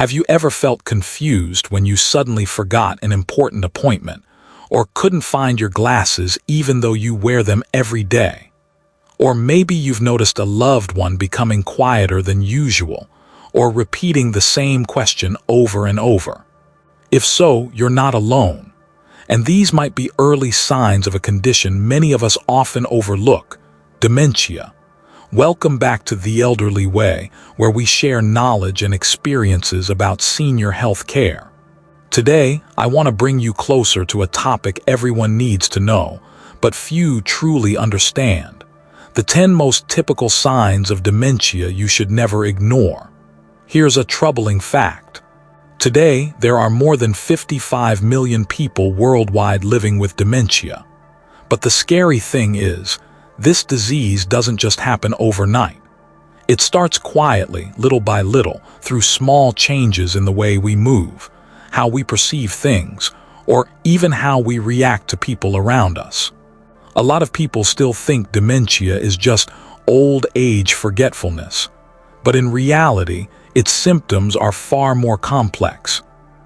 Have you ever felt confused when you suddenly forgot an important appointment, or couldn't find your glasses even though you wear them every day? Or maybe you've noticed a loved one becoming quieter than usual, or repeating the same question over and over. If so, you're not alone. And these might be early signs of a condition many of us often overlook: dementia. Welcome back to The Elderly Way, where we share knowledge and experiences about senior health care. Today, I want to bring you closer to a topic everyone needs to know, but few truly understand: the 10 most typical signs of dementia you should never ignore. Here's a troubling fact. Today, there are more than 55 million people worldwide living with dementia. But the scary thing is, this disease doesn't just happen overnight. It starts quietly, little by little, through small changes in the way we move, how we perceive things, or even how we react to people around us. A lot of people still think dementia is just old age forgetfulness, but in reality, its symptoms are far more complex.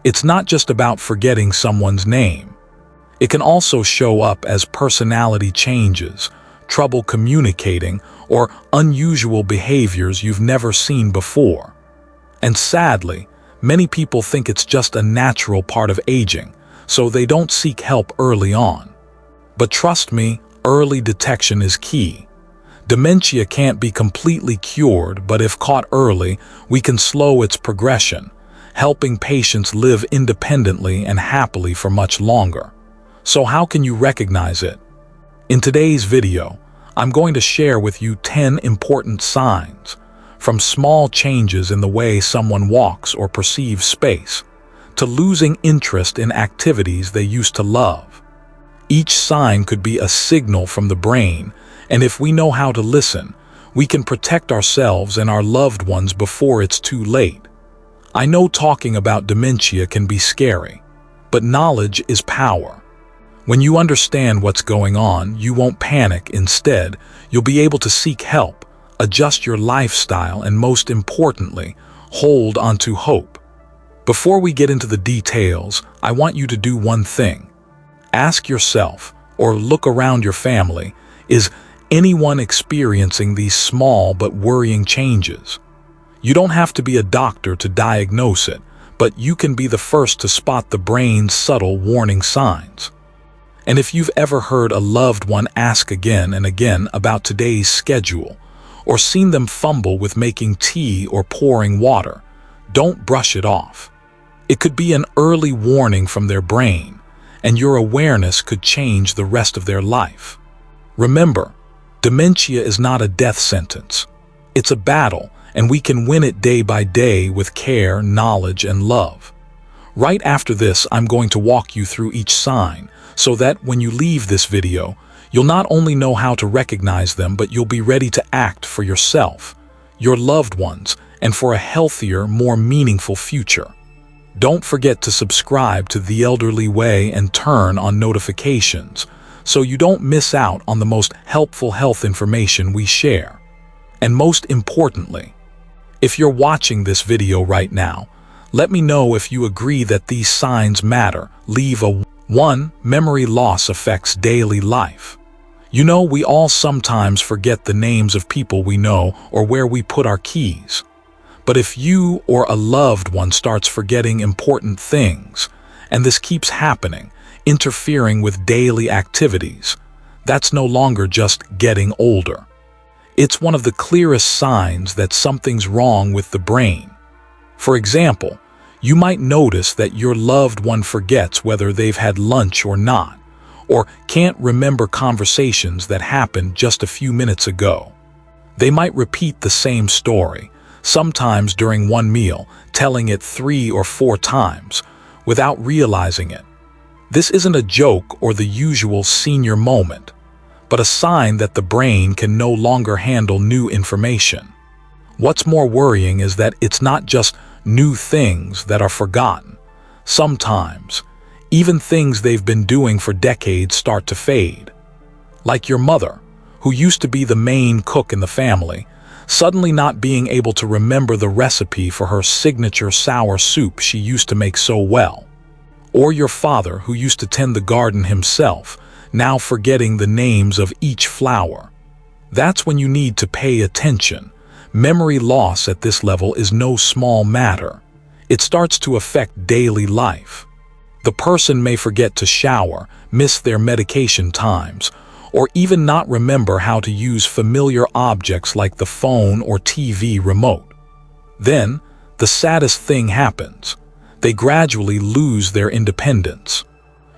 It's not just about forgetting someone's name. It can also show up as personality changes, trouble communicating, or unusual behaviors you've never seen before. And sadly, many people think it's just a natural part of aging, so they don't seek help early on. But trust me, early detection is key. Dementia can't be completely cured, but if caught early, we can slow its progression, helping patients live independently and happily for much longer. So how can you recognize it? In today's video, I'm going to share with you 10 important signs, from small changes in the way someone walks or perceives space, to losing interest in activities they used to love. Each sign could be a signal from the brain, and if we know how to listen, we can protect ourselves and our loved ones before it's too late. I know talking about dementia can be scary, but knowledge is power. When you understand what's going on, you won't panic. Instead, you'll be able to seek help, adjust your lifestyle, and most importantly, hold onto hope. Before we get into the details, I want you to do one thing. Ask yourself, or look around your family, is anyone experiencing these small but worrying changes? You don't have to be a doctor to diagnose it, but you can be the first to spot the brain's subtle warning signs. And if you've ever heard a loved one ask again and again about today's schedule, or seen them fumble with making tea or pouring water, don't brush it off. It could be an early warning from their brain, and your awareness could change the rest of their life. Remember, dementia is not a death sentence. It's a battle, and we can win it day by day with care, knowledge, and love. Right after this, I'm going to walk you through each sign, so that when you leave this video, you'll not only know how to recognize them, but you'll be ready to act for yourself, your loved ones, and for a healthier, more meaningful future. Don't forget to subscribe to The Elderly Way and turn on notifications, so you don't miss out on the most helpful health information we share. And most importantly, if you're watching this video right now, let me know if you agree that these signs matter. Leave a 1. Memory loss affects daily life. You know, we all sometimes forget the names of people we know or where we put our keys. But if you or a loved one starts forgetting important things, and this keeps happening, interfering with daily activities, that's no longer just getting older. It's one of the clearest signs that something's wrong with the brain. For example, you might notice that your loved one forgets whether they've had lunch or not, or can't remember conversations that happened just a few minutes ago. They might repeat the same story, sometimes during one meal, telling it 3 or 4 times, without realizing it. This isn't a joke or the usual senior moment, but a sign that the brain can no longer handle new information. What's more worrying is that it's not just new things that are forgotten. Sometimes, even things they've been doing for decades start to fade. Like your mother, who used to be the main cook in the family, suddenly not being able to remember the recipe for her signature sour soup she used to make so well. Or your father, who used to tend the garden himself, now forgetting the names of each flower. That's when you need to pay attention. Memory loss at this level is no small matter. It starts to affect daily life. The person may forget to shower, miss their medication times, or even not remember how to use familiar objects like the phone or TV remote. Then, the saddest thing happens. They gradually lose their independence.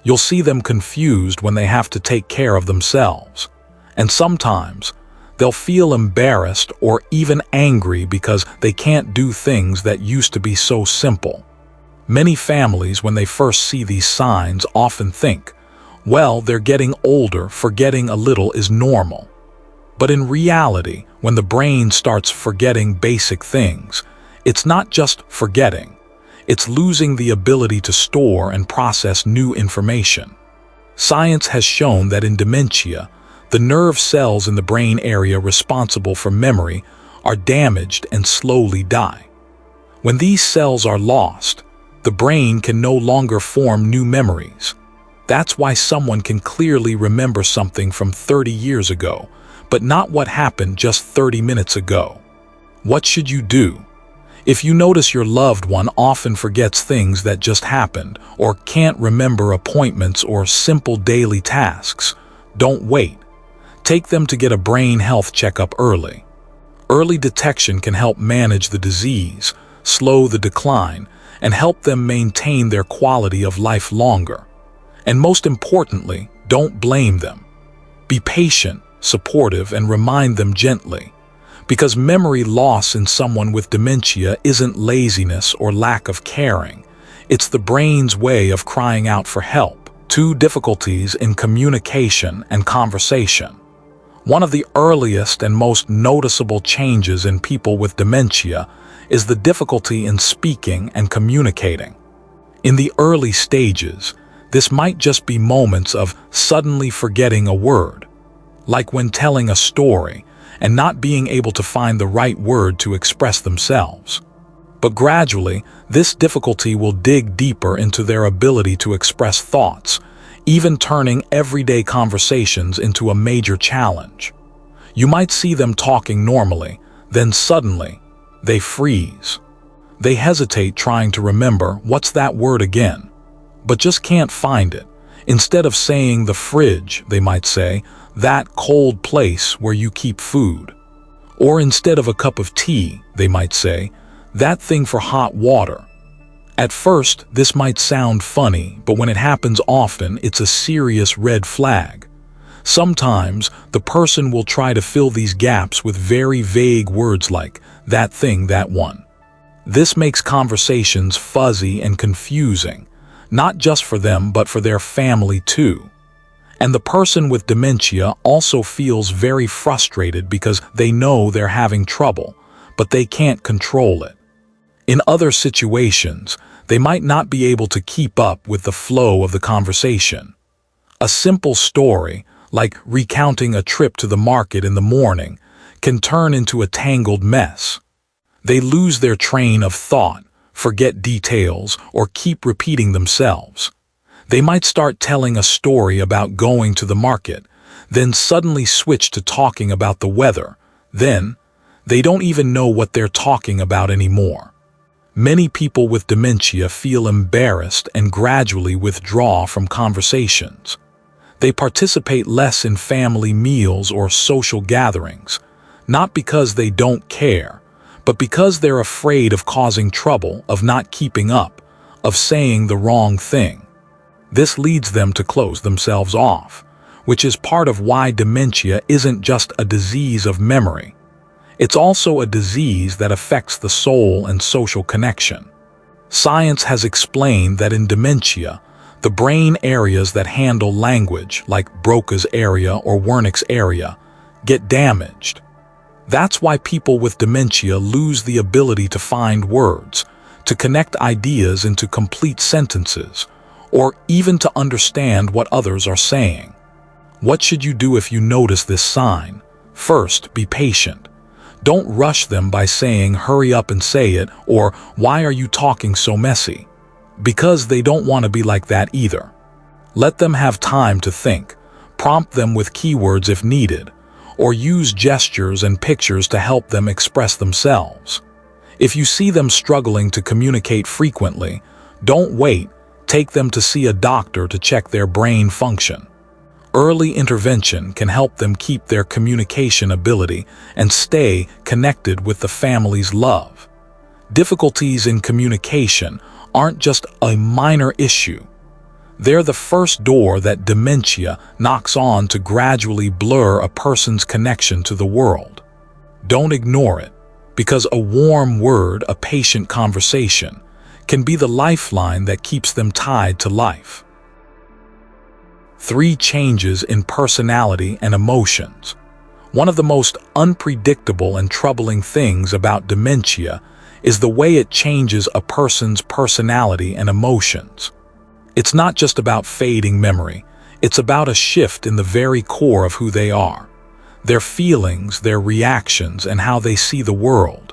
You'll see them confused when they have to take care of themselves. And sometimes, they'll feel embarrassed or even angry because they can't do things that used to be so simple. Many families, when they first see these signs, often think, well, they're getting older, forgetting a little is normal. But in reality, when the brain starts forgetting basic things, it's not just forgetting. It's losing the ability to store and process new information. Science has shown that in dementia, the nerve cells in the brain area responsible for memory are damaged and slowly die. When these cells are lost, the brain can no longer form new memories. That's why someone can clearly remember something from 30 years ago, but not what happened just 30 minutes ago. What should you do? If you notice your loved one often forgets things that just happened, or can't remember appointments or simple daily tasks, don't wait. Take them to get a brain health checkup early. Early detection can help manage the disease, slow the decline, and help them maintain their quality of life longer. And most importantly, don't blame them. Be patient, supportive, and remind them gently. Because memory loss in someone with dementia isn't laziness or lack of caring. It's the brain's way of crying out for help. 2. Difficulties in communication and conversation. One of the earliest and most noticeable changes in people with dementia is the difficulty in speaking and communicating. In the early stages, this might just be moments of suddenly forgetting a word, like when telling a story and not being able to find the right word to express themselves. But gradually, this difficulty will dig deeper into their ability to express thoughts, even turning everyday conversations into a major challenge. You might see them talking normally, then suddenly, they freeze. They hesitate trying to remember what's that word again, but just can't find it. Instead of saying the fridge, they might say, that cold place where you keep food. Or instead of a cup of tea, they might say, that thing for hot water. At first, this might sound funny, but when it happens often, it's a serious red flag. Sometimes, the person will try to fill these gaps with very vague words like, that thing, that one. This makes conversations fuzzy and confusing, not just for them but for their family too. And the person with dementia also feels very frustrated because they know they're having trouble, but they can't control it. In other situations, they might not be able to keep up with the flow of the conversation. A simple story, like recounting a trip to the market in the morning, can turn into a tangled mess. They lose their train of thought, forget details, or keep repeating themselves. They might start telling a story about going to the market, then suddenly switch to talking about the weather. Then, they don't even know what they're talking about anymore. Many people with dementia feel embarrassed and gradually withdraw from conversations. They participate less in family meals or social gatherings, not because they don't care, but because they're afraid of causing trouble, of not keeping up, of saying the wrong thing. This leads them to close themselves off, which is part of why dementia isn't just a disease of memory. It's also a disease that affects the soul and social connection. Science has explained that in dementia, the brain areas that handle language, like Broca's area or Wernicke's area, get damaged. That's why people with dementia lose the ability to find words, to connect ideas into complete sentences, or even to understand what others are saying. What should you do if you notice this sign? First, be patient. Don't rush them by saying, "Hurry up and say it," or "Why are you talking so messy?" Because they don't want to be like that either. Let them have time to think. Prompt them with keywords if needed, or use gestures and pictures to help them express themselves. If you see them struggling to communicate frequently, don't wait. Take them to see a doctor to check their brain function. Early intervention can help them keep their communication ability and stay connected with the family's love. Difficulties in communication aren't just a minor issue. They're the first door that dementia knocks on to gradually blur a person's connection to the world. Don't ignore it, because a warm word, a patient conversation, can be the lifeline that keeps them tied to life. 3 changes in personality and emotions. One of the most unpredictable and troubling things about dementia is the way it changes a person's personality and emotions. It's not just about fading memory, it's about a shift in the very core of who they are, their feelings, their reactions, and how they see the world.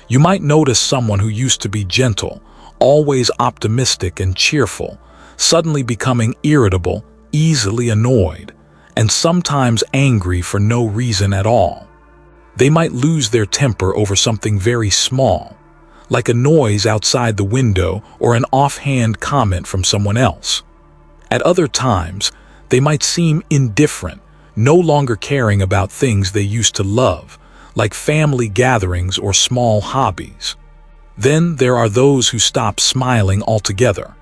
You might notice someone who used to be gentle, always optimistic and cheerful, suddenly becoming irritable, easily annoyed, and sometimes angry for no reason at all. They might lose their temper over something very small, like a noise outside the window or an offhand comment from someone else. At other times, they might seem indifferent, no longer caring about things they used to love, like family gatherings or small hobbies. Then there are those who stop smiling altogether.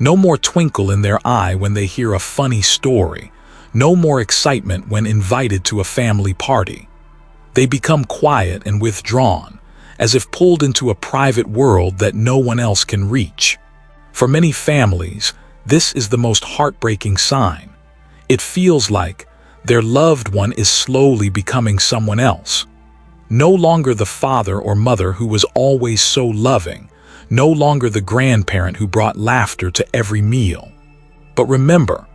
No more twinkle in their eye when they hear a funny story, no more excitement when invited to a family party. They become quiet and withdrawn, as if pulled into a private world that no one else can reach. For many families, this is the most heartbreaking sign. It feels like their loved one is slowly becoming someone else. No longer the father or mother who was always so loving, no longer the grandparent who brought laughter to every meal. But remember,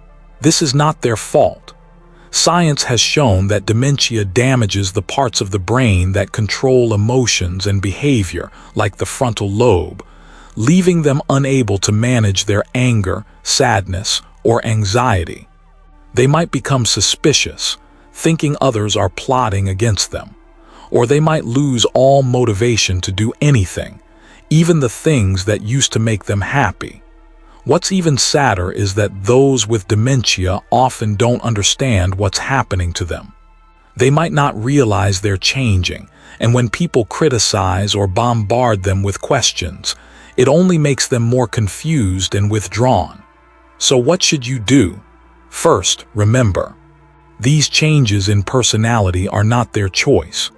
this is not their fault. Science has shown that dementia damages the parts of the brain that control emotions and behavior, like the frontal lobe, leaving them unable to manage their anger, sadness, or anxiety. They might become suspicious, thinking others are plotting against them, or they might lose all motivation to do anything, even the things that used to make them happy. What's even sadder is that those with dementia often don't understand what's happening to them. They might not realize they're changing, and when people criticize or bombard them with questions, it only makes them more confused and withdrawn. So what should you do? First, remember, these changes in personality are not their choice.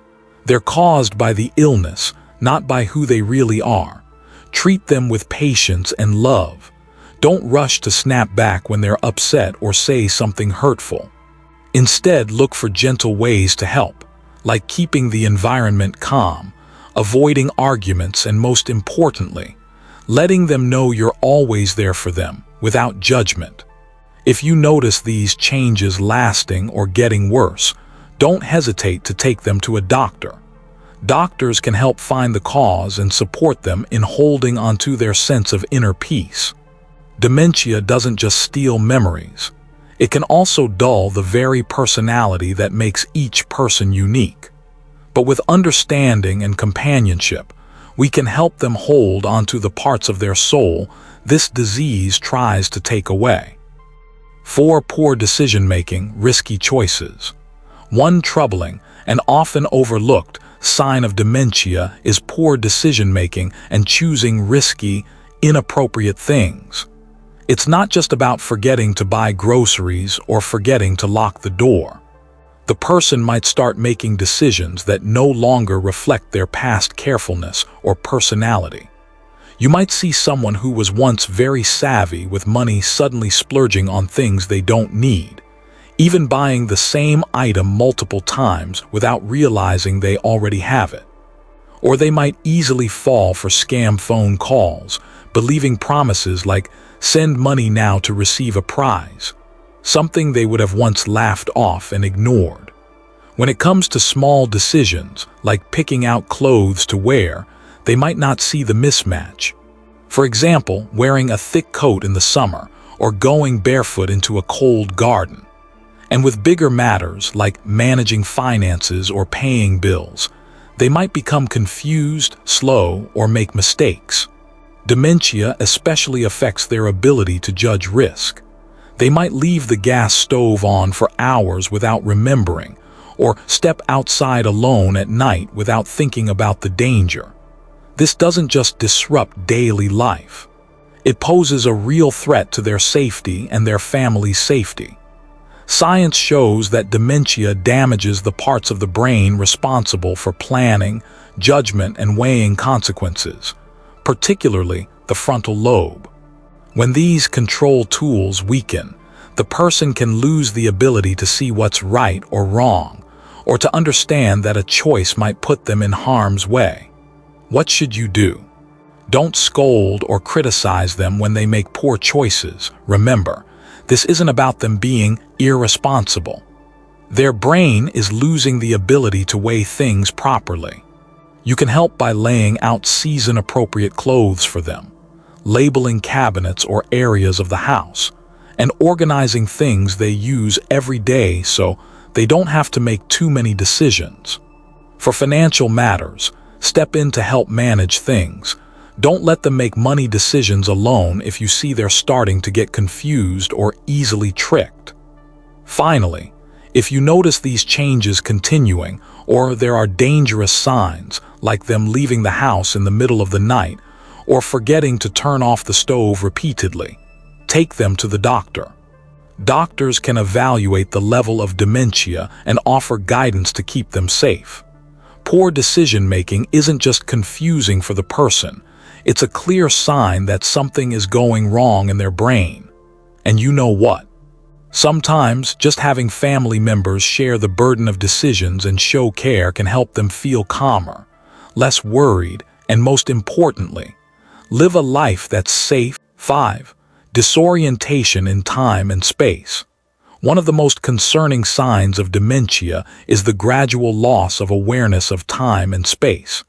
They're caused by the illness, not by who they really are. Treat them with patience and love. Don't rush to snap back when they're upset or say something hurtful. Instead, look for gentle ways to help, like keeping the environment calm, avoiding arguments, and most importantly, letting them know you're always there for them, without judgment. If you notice these changes lasting or getting worse, don't hesitate to take them to a doctor. Doctors can help find the cause and support them in holding onto their sense of inner peace. Dementia doesn't just steal memories. It can also dull the very personality that makes each person unique. But with understanding and companionship, we can help them hold onto the parts of their soul this disease tries to take away. 4. Poor decision-making, risky choices. One troubling and often overlooked sign of dementia is poor decision-making and choosing risky, inappropriate things. It's not just about forgetting to buy groceries or forgetting to lock the door. The person might start making decisions that no longer reflect their past carefulness or personality. You might see someone who was once very savvy with money suddenly splurging on things they don't need, even buying the same item multiple times without realizing they already have it. Or they might easily fall for scam phone calls, believing promises like "send money now to receive a prize," something they would have once laughed off and ignored. When it comes to small decisions, like picking out clothes to wear, they might not see the mismatch. For example, wearing a thick coat in the summer or going barefoot into a cold garden. And with bigger matters like managing finances or paying bills, they might become confused, slow, or make mistakes. Dementia especially affects their ability to judge risk. They might leave the gas stove on for hours without remembering, or step outside alone at night without thinking about the danger. This doesn't just disrupt daily life. It poses a real threat to their safety and their family's safety. Science shows that dementia damages the parts of the brain responsible for planning, judgment, and weighing consequences, particularly the frontal lobe. When these control tools weaken, the person can lose the ability to see what's right or wrong, or to understand that a choice might put them in harm's way. What should you do? Don't scold or criticize them when they make poor choices. Remember, this isn't about them being irresponsible. Their brain is losing the ability to weigh things properly. You can help by laying out season-appropriate clothes for them, labeling cabinets or areas of the house, and organizing things they use every day so they don't have to make too many decisions. For financial matters, step in to help manage things. Don't let them make money decisions alone if you see they're starting to get confused or easily tricked. Finally, if you notice these changes continuing or there are dangerous signs, like them leaving the house in the middle of the night or forgetting to turn off the stove repeatedly, take them to the doctor. Doctors can evaluate the level of dementia and offer guidance to keep them safe. Poor decision-making isn't just confusing for the person, it's a clear sign that something is going wrong in their brain. And you know what? Sometimes just having family members share the burden of decisions and show care can help them feel calmer, less worried, and most importantly, live a life that's safe. 5. Disorientation in time and space. One of the most concerning signs of dementia is the gradual loss of awareness of time and space.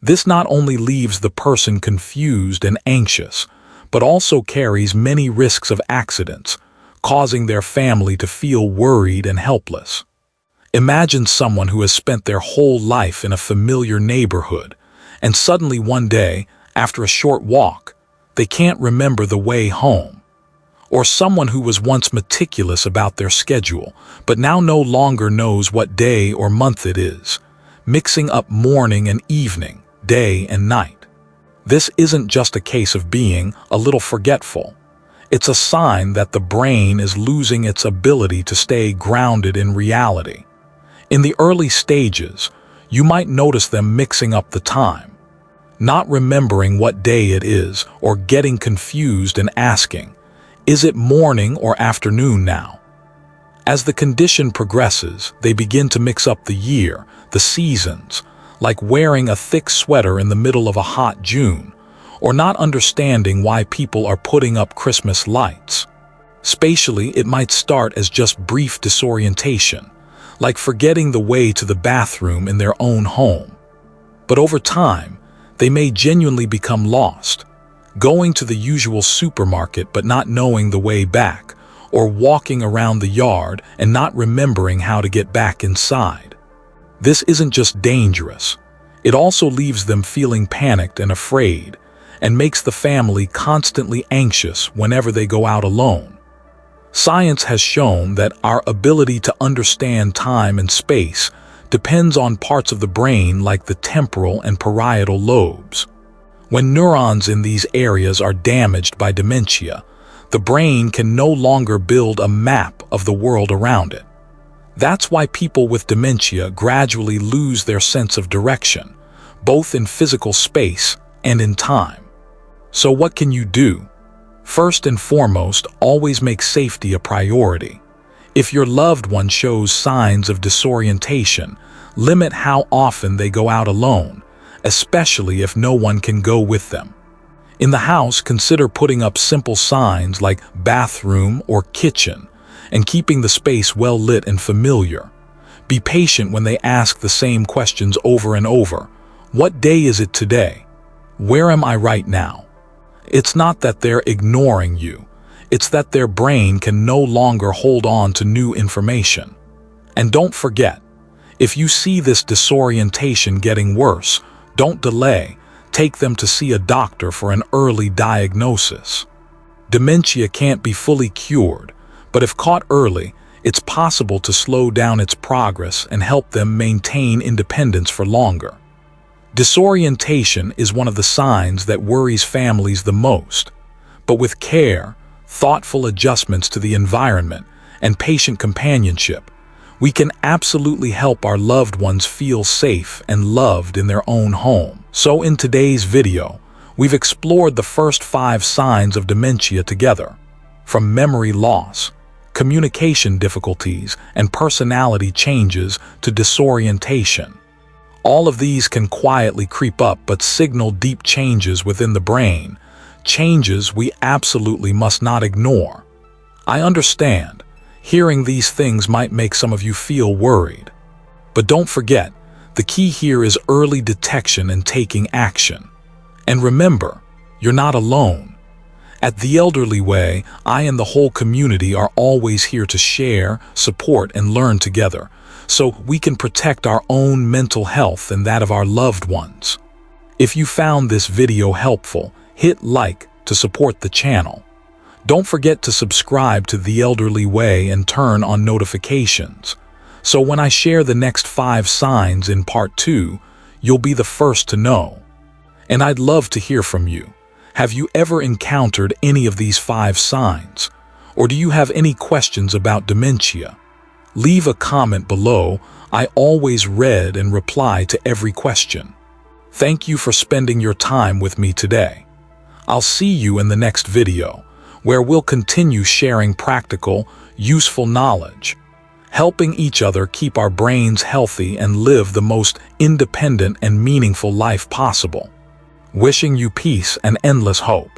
This not only leaves the person confused and anxious, but also carries many risks of accidents, causing their family to feel worried and helpless. Imagine someone who has spent their whole life in a familiar neighborhood, and suddenly one day, after a short walk, they can't remember the way home. Or someone who was once meticulous about their schedule, but now no longer knows what day or month it is, mixing up morning and evening, day and night. This isn't just a case of being a little forgetful. It's a sign that the brain is losing its ability to stay grounded in reality. In the early stages, you might notice them mixing up the time, not remembering what day it is or getting confused and asking, "Is it morning or afternoon now?" As the condition progresses, they begin to mix up the year, the seasons, like wearing a thick sweater in the middle of a hot June, or not understanding why people are putting up Christmas lights. Spatially, it might start as just brief disorientation, like forgetting the way to the bathroom in their own home. But over time, they may genuinely become lost, going to the usual supermarket but not knowing the way back, or walking around the yard and not remembering how to get back inside. This isn't just dangerous, it also leaves them feeling panicked and afraid, and makes the family constantly anxious whenever they go out alone. Science has shown that our ability to understand time and space depends on parts of the brain like the temporal and parietal lobes. When neurons in these areas are damaged by dementia, the brain can no longer build a map of the world around it. That's why people with dementia gradually lose their sense of direction, both in physical space and in time. So what can you do? First and foremost, always make safety a priority. If your loved one shows signs of disorientation, limit how often they go out alone, especially if no one can go with them. In the house, consider putting up simple signs like bathroom or kitchen, and keeping the space well lit and familiar. Be patient when they ask the same questions over and over. What day is it today? Where am I right now? It's not that they're ignoring you. It's that their brain can no longer hold on to new information. And don't forget, if you see this disorientation getting worse, don't delay. Take them to see a doctor for an early diagnosis. Dementia can't be fully cured, but if caught early, it's possible to slow down its progress and help them maintain independence for longer. Disorientation is one of the signs that worries families the most, but with care, thoughtful adjustments to the environment, and patient companionship, we can absolutely help our loved ones feel safe and loved in their own home. So in today's video, we've explored the first 5 signs of dementia together, from memory loss, communication difficulties, and personality changes to disorientation. All of these can quietly creep up but signal deep changes within the brain, changes we absolutely must not ignore. I understand. Hearing these things might make some of you feel worried. But don't forget, the key here is early detection and taking action. And remember, you're not alone. At The Elderly Way, I and the whole community are always here to share, support, and learn together, so we can protect our own mental health and that of our loved ones. If you found this video helpful, hit like to support the channel. Don't forget to subscribe to The Elderly Way and turn on notifications, so when I share the next 5 signs in part 2, you'll be the first to know. And I'd love to hear from you. Have you ever encountered any of these 5 signs? Or do you have any questions about dementia? Leave a comment below. I always read and reply to every question. Thank you for spending your time with me today. I'll see you in the next video, where we'll continue sharing practical, useful knowledge, helping each other keep our brains healthy and live the most independent and meaningful life possible. Wishing you peace and endless hope.